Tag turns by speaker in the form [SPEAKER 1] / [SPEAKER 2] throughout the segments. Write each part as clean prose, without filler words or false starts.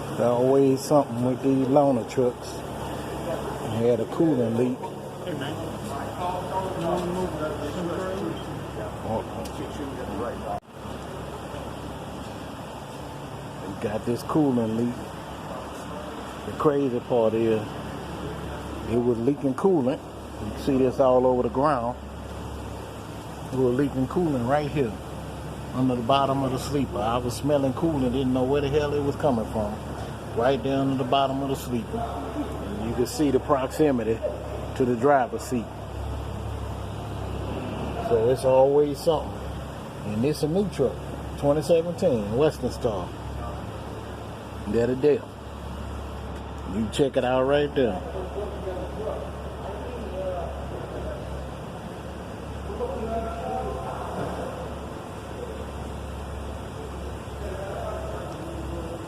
[SPEAKER 1] There's always something with these loaner trucks. They had a coolant leak. They got this coolant leak. The crazy part is it was leaking coolant. You can see this all over the ground. It was leaking coolant right here under the bottom of the sleeper. I was smelling coolant, didn't know where the hell it was coming from. Right down to the bottom of the sleeper. And you can see the proximity to the driver's seat. So it's always something. And it's a new truck, 2017 Western Star. There to death. You check it out right there.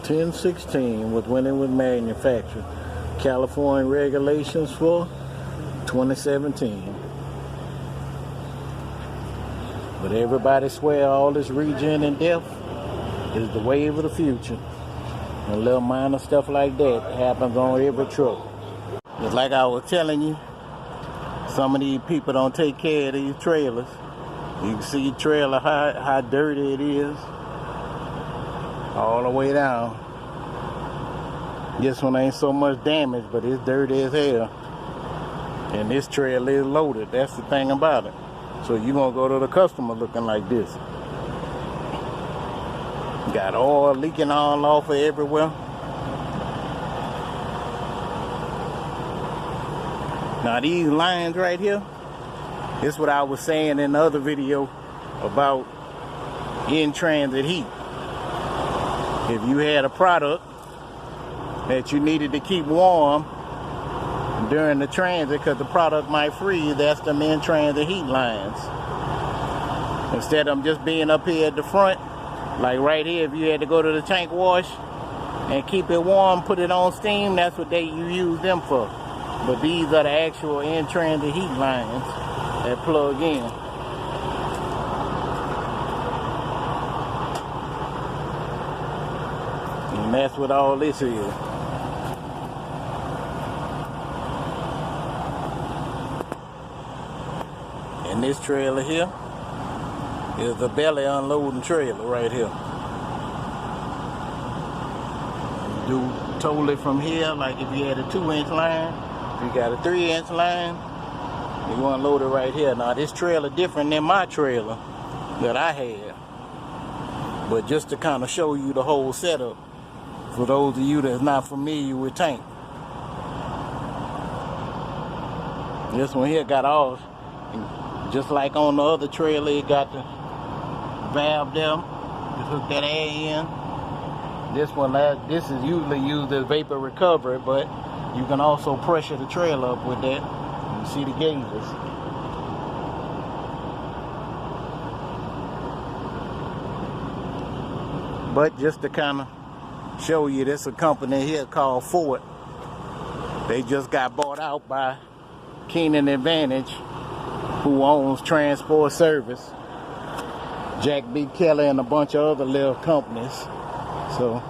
[SPEAKER 1] $10.16 was when it was manufactured. California regulations for 2017. But everybody swear all this regen and death is the wave of the future. And little minor stuff like that happens on every truck. Just like I was telling you, some of these people don't take care of these trailers. You can see the trailer, how dirty it is. All the way down. This one ain't so much damage, but it's dirty as hell. And this trailer is loaded. That's the thing about it. So you're gonna go to the customer looking like this. Got oil leaking all off of everywhere. Now these lines right here, this is what I was saying in the other video about in-transit heat. If you had a product that you needed to keep warm during the transit because the product might freeze, that's them in-transit heat lines. Instead of them just being up here at the front, like right here, if you had to go to the tank wash and keep it warm, put it on steam, that's what you use them for. But these are the actual in-transit heat lines that plug in. And that's what all this is. And this trailer here is the belly unloading trailer right here. You do totally from here, like if you had a 2-inch line, if you got a 3-inch line, you want to load it right here. Now this trailer different than my trailer that I had. But just to kind of show you the whole setup, for those of you that's not familiar with tank. This one here got all, just like on the other trailer, it got the valve there to hook that air in. This is usually used as vapor recovery, but you can also pressure the trailer up with that. You see the gauges. But just to kind of show you, this is a company here called Ford. They just got bought out by Keenan Advantage, who owns Transport Service, Jack B. Kelly, and a bunch of other little companies. So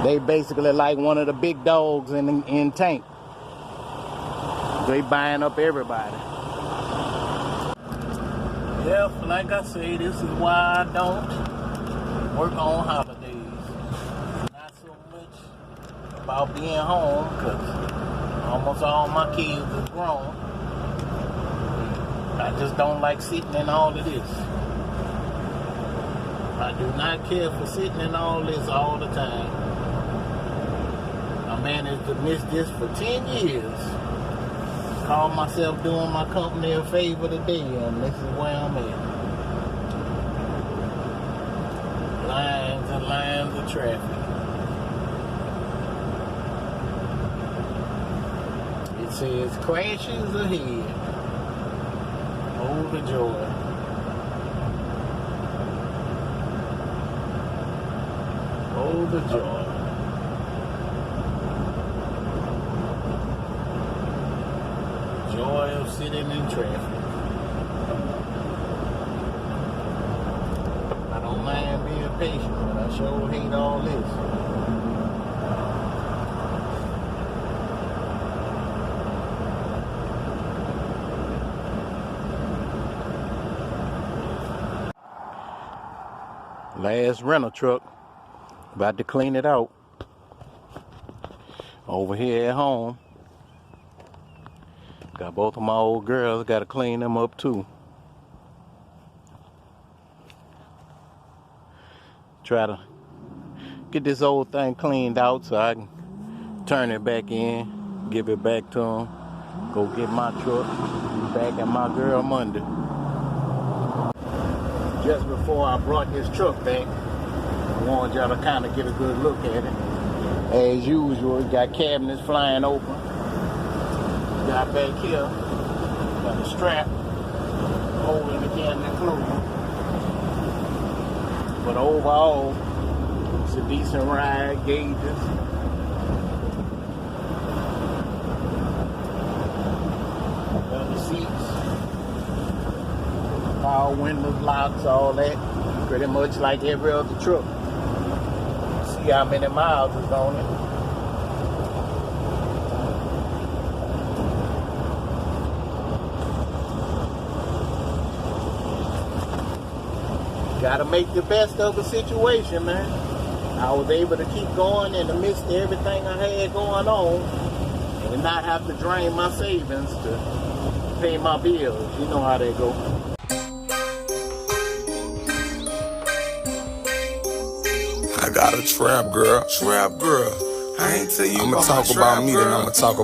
[SPEAKER 1] they basically like one of the big dogs in tank. They buying up everybody. Yeah, like I say, this is why I don't work on holidays. Not so much about being home, because almost all my kids are grown. I just don't like sitting in all of this. I do not care for sitting in all this all the time. I managed to miss this for 10 years. Call myself doing my company a favor today, and this is where I'm at. Lines and lines of traffic. It says crashes ahead. Oh, the joy. Oh, the joy. Joy of sitting in traffic. I don't mind patient, but I sure hate all this. Last rental truck, about to clean it out. Over here at home, got both of my old girls, got to clean them up too. Try to get this old thing cleaned out so I can turn it back in, give it back to them, go get my truck, be back at my girl Monday. Just before I brought this truck back, I wanted y'all to kind of get a good look at it. As usual, it got cabinets flying open. Got back here, got a strap holding the cabinet closed. But overall, it's a decent ride, gauges. Got the seats, power windows, locks, all that. Pretty much like every other truck. See how many miles is on it. Gotta make the best of the situation, man. I was able to keep going in the midst of everything I had going on and not have to drain my savings to pay my bills. You know how they go.
[SPEAKER 2] I got a trap girl. I ain't tell you I'ma talk about me, then I'ma talk about